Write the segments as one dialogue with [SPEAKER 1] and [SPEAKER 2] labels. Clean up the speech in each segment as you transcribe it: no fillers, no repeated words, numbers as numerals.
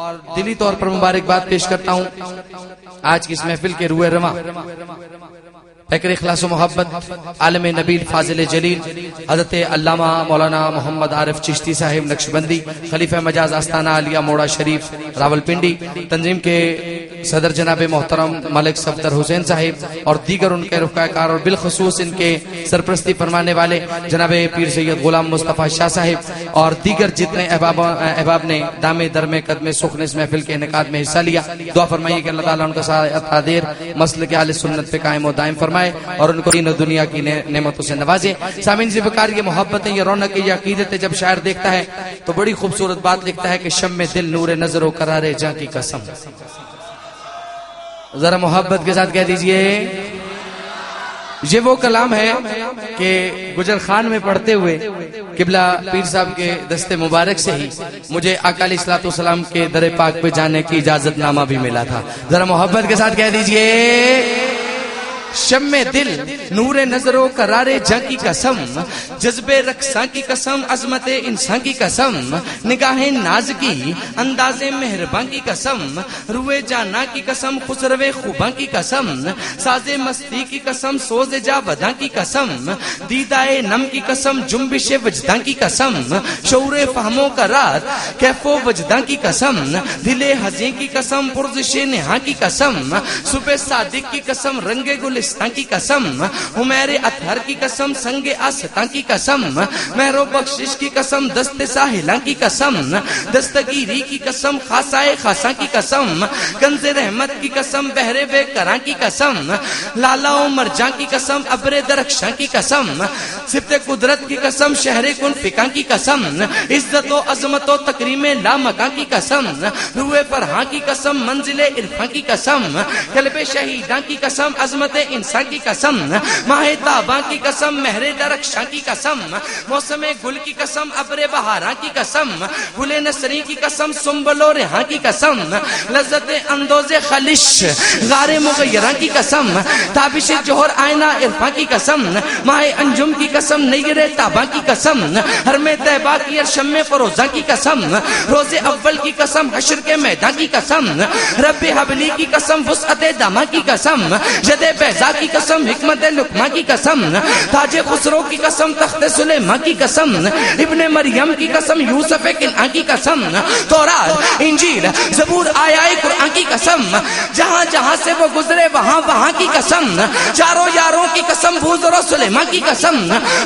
[SPEAKER 1] اور دلی طور پر مبارکباد پیش کرتا ہوں آج کی اس محفل کے روح رواں فکر اخلاص و محبت عالم نبیل فاضل جلیل حضرت علامہ مولانا محمد عارف چشتی صاحب نقشبندی خلیفہ مجاز آستانہ عالیہ موڑا شریف راولپنڈی، تنظیم کے صدر جناب محترم ملک صفدر حسین صاحب اور دیگر ان کے رفقا کار اور بالخصوص ان کے سرپرستی فرمانے والے جناب پیر سید غلام مصطفیٰ شاہ صاحب اور دیگر جتنے احباب نے دامے درمے قدمے سخن اس محفل کے انعقاد میں حصہ لیا، دعا فرمائیے کہ اللہ تعالیٰ ان کا سایہ دیر مسلک اہل سنت پہ قائم و دائم فرمائے اور ان کو دین و دنیا کی نعمتوں سے نوازے۔ سامعین ذوالفقار، یہ محبتیں، یہ رونق، یہ عقیدت جب شاعر دیکھتا ہے تو بڑی خوبصورت بات لکھتا ہے کہ شم دل نور نظر و قرار جاں کی قسم۔ ذرا محبت کے ساتھ کہہ دیجئے، یہ وہ کلام ہے کہ گجر خان میں پڑھتے ہوئے قبلہ پیر صاحب کے دست مبارک سے ہی مجھے آقا علیہ الصلوۃ والسلام کے در پاک پہ جانے کی اجازت نامہ بھی ملا تھا۔ ذرا محبت کے ساتھ کہہ دیجئے، شم دل نور نظر و قرار جاں کی قسم، جذب رقصاں کی قسم، عظمت انسان کی قسم، نگاہ ناز کی انداز مہرباں کی قسم، روئے جانا کی قسم، خسرو خوباں کی قسم، ساز مستی کی قسم، سوز جاوداں کی قسم، دیدائے نم کی قسم، جنبش وجداں کی قسم، شعور فہموں کا رات کیف و وجداں کی قسم، دل حزیں کی قسم، پرزش نہاں کی قسم، صبح صادق کی قسم، رنگ گلستان کی قسم، عمیر اطہر کی قسم، سنگ آستان کی قسم، مہر و بخشش کی قسم، دست ساحلاں کی قسم، دستگیری کی قسم، خاصائے خاصاں کی قسم، کنز رحمت کی قسم، بحر بے کراں کی قسم، لالا و مرجاں کی قسم، ابر درخشاں کی قسم، صفت قدرت کی قسم، شہر کن فکاں کی قسم، عزت و عظمت و تکریم لامکاں کی قسم، روح فرحاں کی قسم، منزل عرفاں کی قسم، قلب شہیداں کی قسم، عظمت انسان کی قسم، ماہ تاباں کی قسم، مہر درخشاں کی قسم، موسم گل کی قسم، ابر بہاراں کی قسم، گل نسری کی قسم، سنبل و ریحاں کی قسم، لذت اندوز خلش غار مغیراں کی قسم، تابش جوہر آئینہ عرفاں کی قسم، ماہ انجم کی قسم، نیر تاباں کی قسم، حرم طیبہ کی ارشم فروزاں کی قسم، روز اول کی قسم، حشر کے میدان کی قسم، رب حبلی کی قسم، وسعت دامہ کی قسم، جد بیضا کی قسم، حکمت لقمہ کی قسم، تاج خسرو کی قسم، تخت سلیمہ کی قسم، ابن مریم کی قسم، یوسف کنعان کی قسم، تورات انجیل زبور آیہ قرآن کی قسم، جہاں جہاں سے وہ گزرے وہاں وہاں کی قسم، چاروں یاروں کی قسم، بوزر و سلیمہ کی قسم،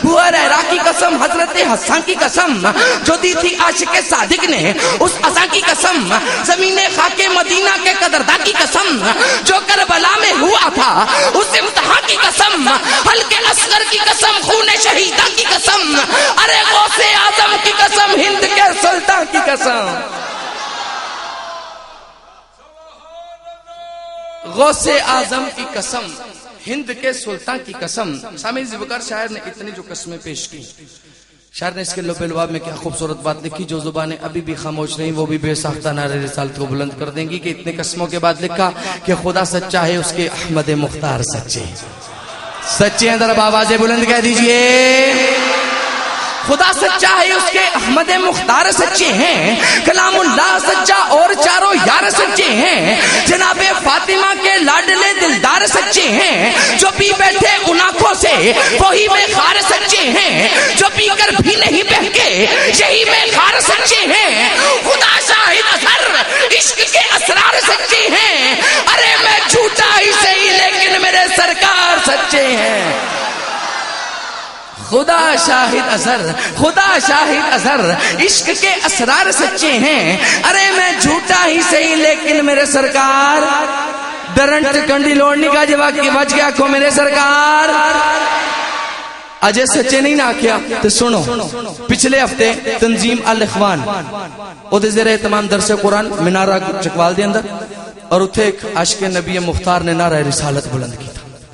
[SPEAKER 1] بوہریرا کی قسم، حضرت حسان کی قسم، جو دی تھی عاشق صادق نے اس عصا کی قسم، زمین خاک مدینہ کے قدرداں کی قسم، جو کربلا میں ہوا تھا اس امتحان کی قسم، حلقے اصغر کی قسم، خون شہیدان کی قسم، ارے غوث اعظم کی قسم، ہند کے سلطان کی قسم، غوث اعظم کی قسم، ہند کے سلطان کی قسم۔ سامعین ذوالفقار، شاعر نے اتنی جو قسمیں پیش کی، شاعر نے اس کے لب لباب میں کیا خوبصورت بات لکھی، جو زبانیں ابھی بھی خاموش نہیں وہ بھی بے ساختہ نعرے رسالت کو بلند کر دیں گی، کہ اتنے قسموں کے بعد لکھا کہ خدا سچا ہے، اس کے احمد مختار سچے سچے ہیں۔ ذرا آوازیں بلند کہہ دیجئے، خدا سچا ہے، اس کے احمد مختار سچے ہیں، کلام اللہ سچا اور چاروں یار سچے ہیں، جناب فاطمہ کے لاڈلے دلدار سچے ہیں، جو پی بیٹھے ان آنکھوں سے وہی میں خار سچے ہیں، جو پی کر بھی نہیں بہکے یہی میں خار سچے ہیں، خدا شاہد اثر عشق کے اسرار سچے ہیں، ارے میں جھوٹا ہی صحیح لیکن میرے سرکار سچے ہیں، خدا شاہد اثر، خدا شاہد اثر عشق کے اسرار سچے ہیں، ارے میں جھوٹا ہی صحیح لیکن میرے سرکار، ڈرنٹ کنڈی لوڑنی کا جواب کی بچ گیا کو میرے سرکار، اجے سچے نہیں نہ کیا تو سنو، پچھلے ہفتے تنظیم الاخوان او دے زیر اہتمام درس قرآن منارہ چکوال دے اندر، اور اتھے ایک عاشق نبی مختار نے نعرہ رسالت بلند کی تھا۔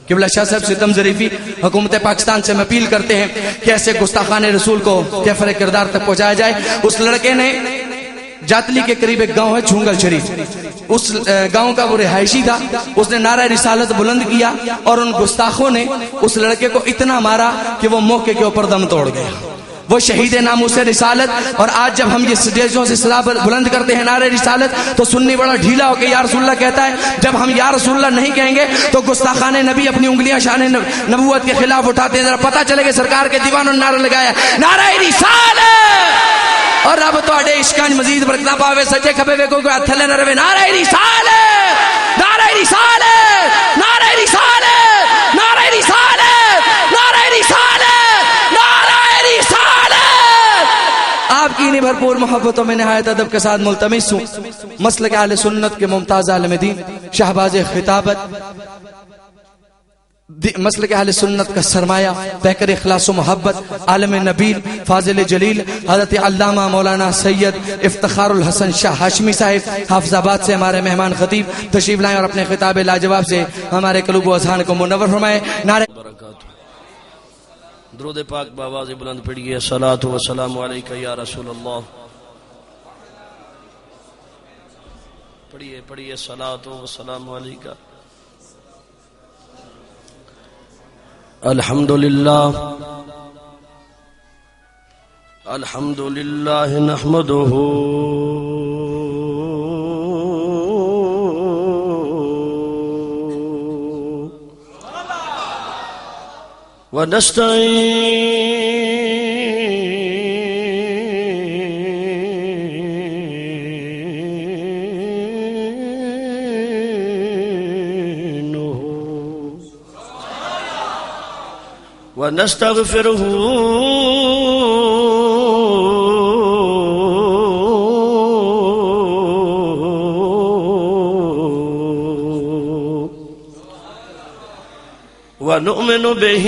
[SPEAKER 1] قبلہ شاہ صاحب ستم ظریفی حکومت پاکستان سے میں اپیل کرتے ہیں کہ ایسے گستاخان رسول کو کیفر کردار تک پہنچایا جائے۔ اس لڑکے نے جاتلی کے قریب ایک گاؤں ہے چھونگل شریف، اس گاؤں کا وہ رہائشی تھا، اس نے نعرہ رسالت بلند کیا اور ان گستاخوں نے اس لڑکے کو اتنا مارا کہ وہ موقع کے اوپر دم توڑ گیا۔ وہ شہید ناموس رسالت. اور آج جب ہم یہ سٹیجوں سے صدا بلند کرتے ہیں نعرہ رسالت تو سنی بڑا ڈھیلا ہو کے یا رسول اللہ کہتا ہے. جب ہم یا رسول اللہ نہیں کہیں گے تو گستاخان نبی اپنی انگلیاں شان نبوت کے خلاف اٹھاتے ہیں. ذرا پتہ چلے کہ سرکار کے دیوانوں نے نعرہ لگایا نعرہ رسالت. اور رب تواڈے عشقاں مزید برکتاں پاوے. سچے کھبے ویکھو کہ تھلے نہ رہے. نعرہ رسالت، نعرہ رسالت، نعرہ رسالت، نعرہ رسالت، نعرہ رسالت، نعرہ رسالت. آپ کی انہیں بھرپور محبتوں میں نہایت ادب کے ساتھ ملتمس ہوں مسلک اہل سنت کے ممتاز عالم دین شہباز خطابت، مسلک اہل سنت کا سرمایہ، پیکر اخلاص و محبت، عالم نبیل، فاضل جلیل حضرت علامہ مولانا سید افتخار الحسن شاہ ہاشمی صاحب حافظ آباد سے ہمارے مہمان خطیب تشریف لائیں اور اپنے خطاب لاجواب سے ہمارے قلوب و اذہان کو منور فرمائیں. نعرہ
[SPEAKER 2] درود پاک بآواز بلند پڑھیے. صلاۃ و سلام علیکہ یا رسول اللہ. پڑھیے صلاۃ و سلام علیکہ. الحمدللہ نحمدہ ونستغفره ونؤمن به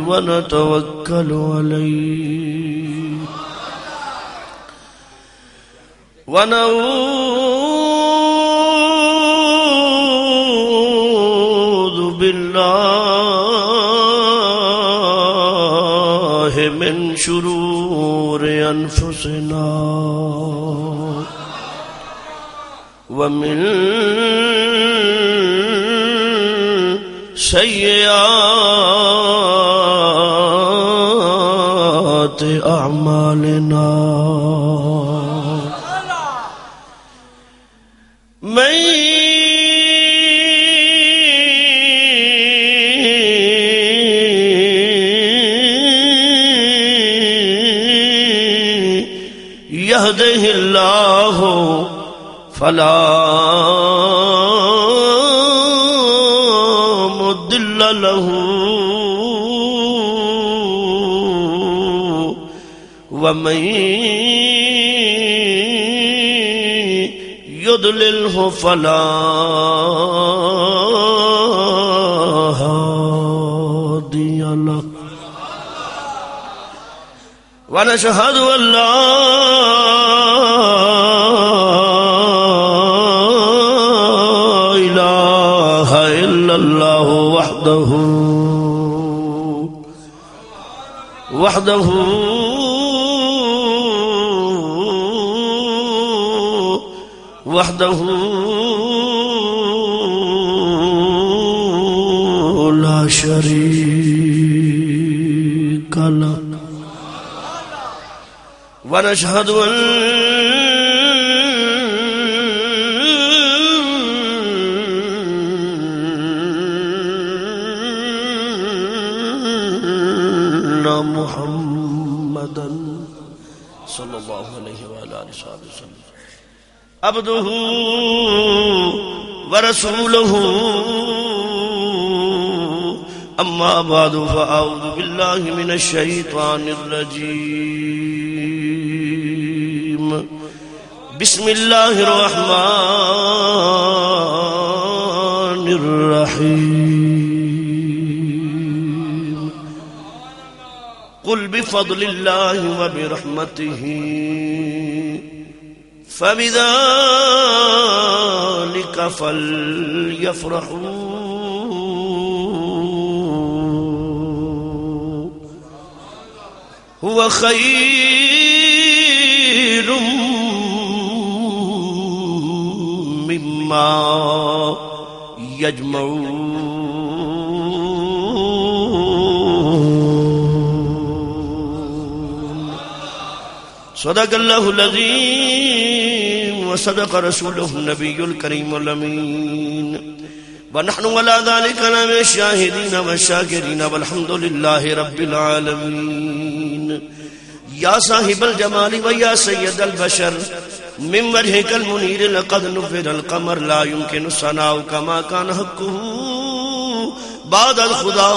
[SPEAKER 2] ونتوكل عليه ونعوذ بالله من شرور أنفسنا ومن سيئات أعمالنا من يهده الله فلا مضل له ومن يضلله فلا هادي له ونشهد أن لا إله إلا الله وحده لا شريك له ونشهد أن محمدا صلی اللہ علیہ وآلہ وسلم عبدہ ورسولہ. اما بعد فاعوذ باللہ من الشیطان الرجیم. بسم اللہ الرحمن الرحیم. قل بفضل اللہ وبرحمتہ فبذلك فليفرحوا هو خير مما ما يجمعون صدق الله العظيم وصدق رسوله النبي الكريم الأمين ونحن ولا ذلك من الشاهدين والشاكرين والحمد لله رب العالمين يا صاحب الجمال ويا سيد البشر من وجهك المنير لقد نفر القمر لا يمكن الصناع كما كان حقه بعد الخدا